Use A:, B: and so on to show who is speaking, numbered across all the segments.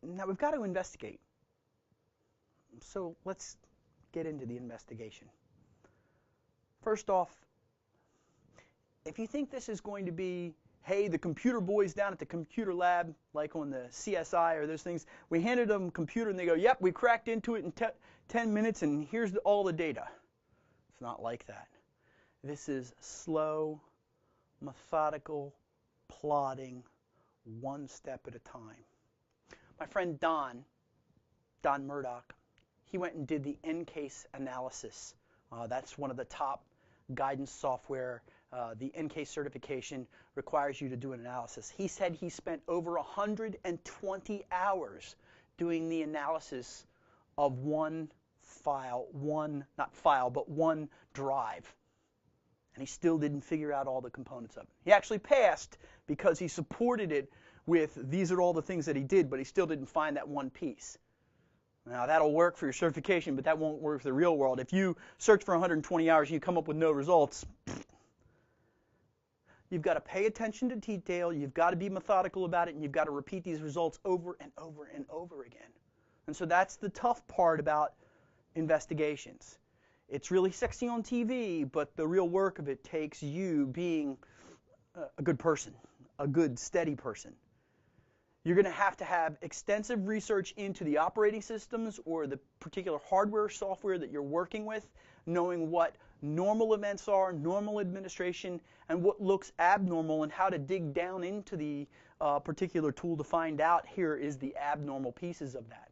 A: Now we've got to investigate. So let's get into the investigation. First off, if you think this is going to be, hey, the computer boys down at the computer lab, like on the CSI or those things, we handed them a computer and they go, yep, we cracked into it in 10 minutes and here's all the data. It's not like that. This is slow, methodical, plodding, one step at a time. My friend Don Murdoch, he went and did the EnCase analysis. That's one of the top guidance software. The EnCase certification requires you to do an analysis. He said he spent over 120 hours doing the analysis of one drive. And he still didn't figure out all the components of it. He actually passed because he supported it with these are all the things that he did, but he still didn't find that one piece. Now, that'll work for your certification, but that won't work for the real world. If you search for 120 hours and you come up with no results, you've got to pay attention to detail, you've got to be methodical about it, and you've got to repeat these results over and over and over again. And so that's the tough part about investigations. It's really sexy on TV, but the real work of it takes you being a good person, a good, steady person. You're going to have extensive research into the operating systems or the particular hardware or software that you're working with, knowing what normal events are, normal administration, and what looks abnormal, and how to dig down into the particular tool to find out here is the abnormal pieces of that.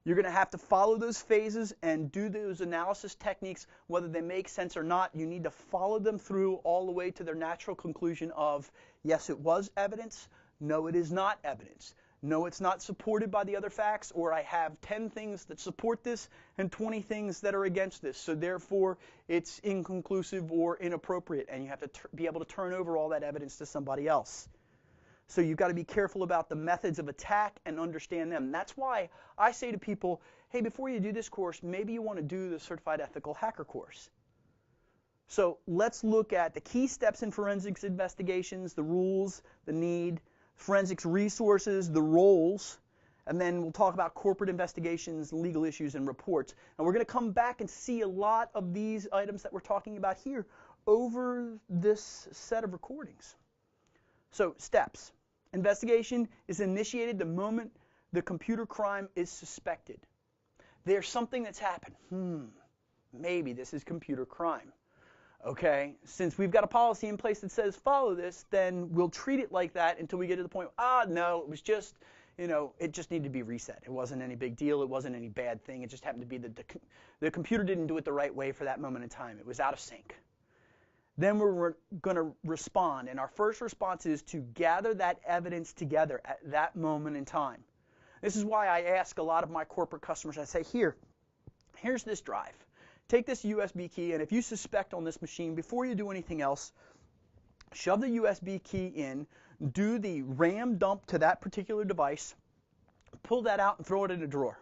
A: You're going to have to follow those phases and do those analysis techniques, whether they make sense or not. You need to follow them through all the way to their natural conclusion of, yes, it was evidence. No, it is not evidence. No, it's not supported by the other facts, or I have 10 things that support this and 20 things that are against this. So therefore, it's inconclusive or inappropriate, and you have to be able to turn over all that evidence to somebody else. So you've got to be careful about the methods of attack and understand them. That's why I say to people, hey, before you do this course, maybe you want to do the Certified Ethical Hacker course. So let's look at the key steps in forensics investigations, the rules, the need, forensics resources, the roles, and then we'll talk about corporate investigations, legal issues, and reports. And we're going to come back and see a lot of these items that we're talking about here over this set of recordings. So steps. Investigation is initiated the moment the computer crime is suspected. There's something that's happened. Maybe this is computer crime. Okay, since we've got a policy in place that says follow this, then we'll treat it like that until we get to the point, no, it was just, it just needed to be reset. It wasn't any big deal. It wasn't any bad thing. It just happened to be that the computer didn't do it the right way for that moment in time. It was out of sync. Then we're going to respond, and our first response is to gather that evidence together at that moment in time. This is why I ask a lot of my corporate customers, I say, here's this drive. Take this USB key, and if you suspect on this machine, before you do anything else, shove the USB key in, do the RAM dump to that particular device, pull that out and throw it in a drawer.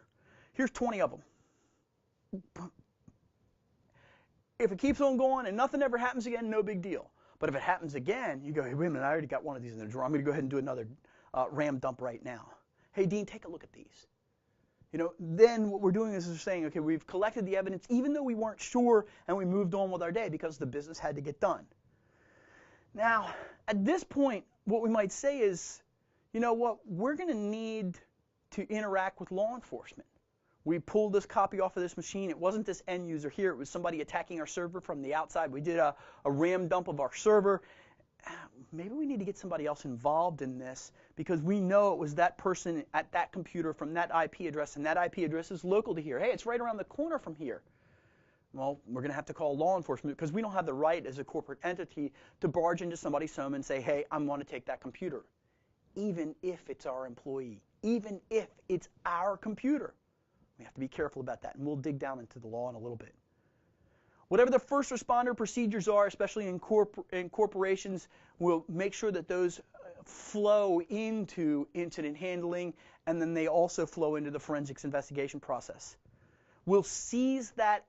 A: Here's 20 of them. If it keeps on going and nothing ever happens again, no big deal. But if it happens again, you go, hey, wait a minute, I already got one of these in the drawer. I'm going to go ahead and do another RAM dump right now. Hey, Dean, take a look at these. Then what we're doing is we're saying, okay, we've collected the evidence even though we weren't sure, and we moved on with our day because the business had to get done. Now, at this point, what we might say is, you know what, we're going to need to interact with law enforcement. We pulled this copy off of this machine. It wasn't this end user here. It was somebody attacking our server from the outside. We did a RAM dump of our server. Maybe we need to get somebody else involved in this because we know it was that person at that computer from that IP address, and that IP address is local to here. Hey, it's right around the corner from here. Well, we're going to have to call law enforcement because we don't have the right as a corporate entity to barge into somebody's home and say, hey, I want to take that computer, even if it's our employee, even if it's our computer. We have to be careful about that, and we'll dig down into the law in a little bit. Whatever the first responder procedures are, especially in corporations, we'll make sure that those flow into incident handling, and then they also flow into the forensics investigation process. We'll seize that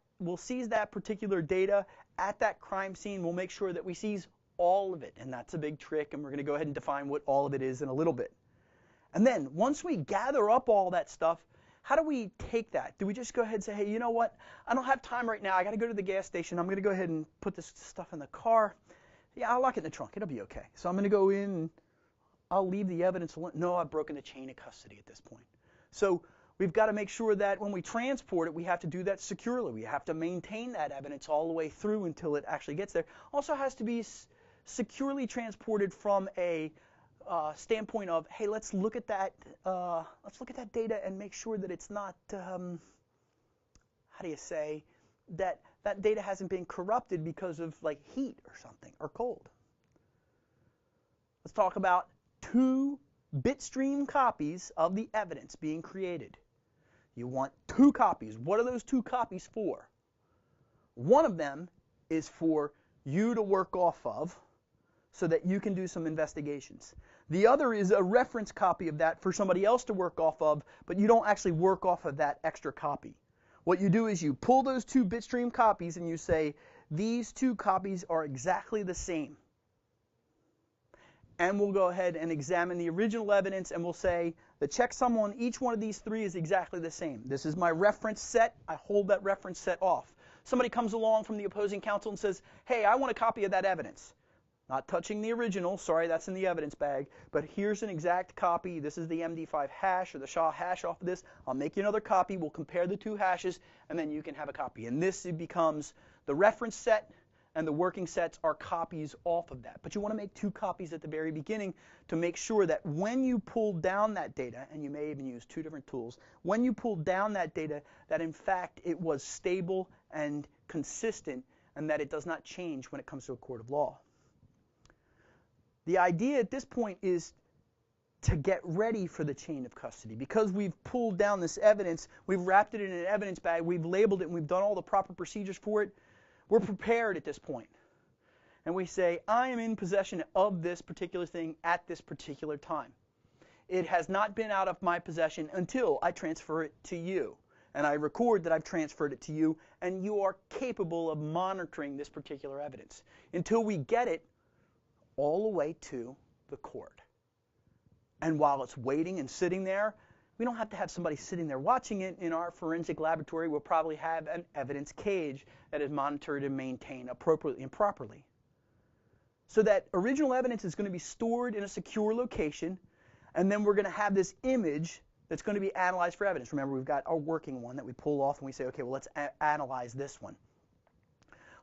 A: particular data at that crime scene. We'll make sure that we seize all of it, and that's a big trick, and we're going to go ahead and define what all of it is in a little bit. And then once we gather up all that stuff, how do we take that? Do we just go ahead and say, hey, you know what? I don't have time right now. I got to go to the gas station. I'm going to go ahead and put this stuff in the car. Yeah, I'll lock it in the trunk. It'll be okay. So I'm going to go in and I'll leave the evidence alone. No, I've broken the chain of custody at this point. So we've got to make sure that when we transport it, we have to do that securely. We have to maintain that evidence all the way through until it actually gets there. Also has to be securely transported from a standpoint of, hey, let's look at that data and make sure that it's not, how do you say, that data hasn't been corrupted because of like heat or something or cold. Let's talk about 2 bitstream copies of the evidence being created. You want 2 copies. What are those 2 copies for? One of them is for you to work off of so that you can do some investigations. The other is a reference copy of that for somebody else to work off of, but you don't actually work off of that extra copy. What you do is you pull those 2 bitstream copies and you say, these 2 copies are exactly the same. And we'll go ahead and examine the original evidence and we'll say the checksum on each one of these 3 is exactly the same. This is my reference set. I hold that reference set off. Somebody comes along from the opposing counsel and says, hey, I want a copy of that evidence. Not touching the original, sorry, that's in the evidence bag, but here's an exact copy. This is the MD5 hash or the SHA hash off of this. I'll make you another copy. We'll compare the 2 hashes, and then you can have a copy. And this becomes the reference set, and the working sets are copies off of that. But you want to make 2 copies at the very beginning to make sure that when you pull down that data, and you may even use 2 different tools, when you pull down that data, that in fact it was stable and consistent, and that it does not change when it comes to a court of law. The idea at this point is to get ready for the chain of custody. Because we've pulled down this evidence, we've wrapped it in an evidence bag, we've labeled it, and we've done all the proper procedures for it, we're prepared at this point. And we say, I am in possession of this particular thing at this particular time. It has not been out of my possession until I transfer it to you. And I record that I've transferred it to you, and you are capable of monitoring this particular evidence until we get it all the way to the court. And while it's waiting and sitting there, we don't have to have somebody sitting there watching it. In our forensic laboratory, we'll probably have an evidence cage that is monitored and maintained appropriately and properly. So that original evidence is going to be stored in a secure location, and then we're going to have this image that's going to be analyzed for evidence. Remember, we've got our working one that we pull off and we say, okay, well, let's analyze this one.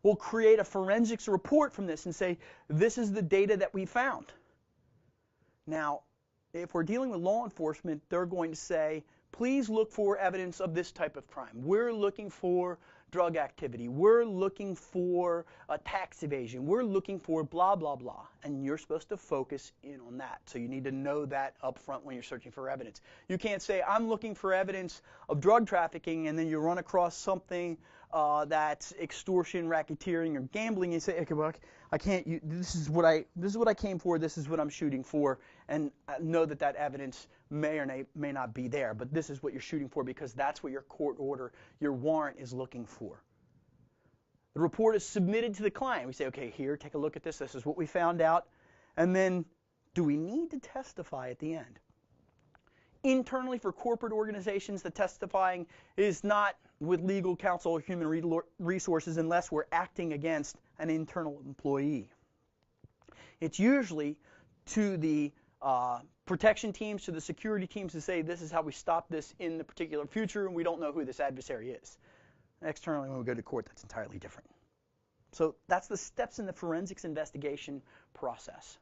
A: We'll create a forensics report from this and say, this is the data that we found. Now, if we're dealing with law enforcement, they're going to say, please look for evidence of this type of crime. We're looking for drug activity. We're looking for tax evasion. We're looking for blah, blah, blah. And you're supposed to focus in on that. So you need to know that up front when you're searching for evidence. You can't say, I'm looking for evidence of drug trafficking, and then you run across something that's extortion, racketeering, or gambling. You say, okay, well, I can't. This is what I came for. This is what I'm shooting for, and I know that that evidence may or may not be there. But this is what you're shooting for because that's what your court order, your warrant is looking for. The report is submitted to the client. We say, okay, here, take a look at this. This is what we found out. And then, do we need to testify at the end? Internally, for corporate organizations, the testifying is not with legal counsel or human resources unless we're acting against an internal employee. It's usually to the protection teams, to the security teams to say, this is how we stop this in the particular future, and we don't know who this adversary is. Externally, when we go to court, that's entirely different. So that's the steps in the forensics investigation process.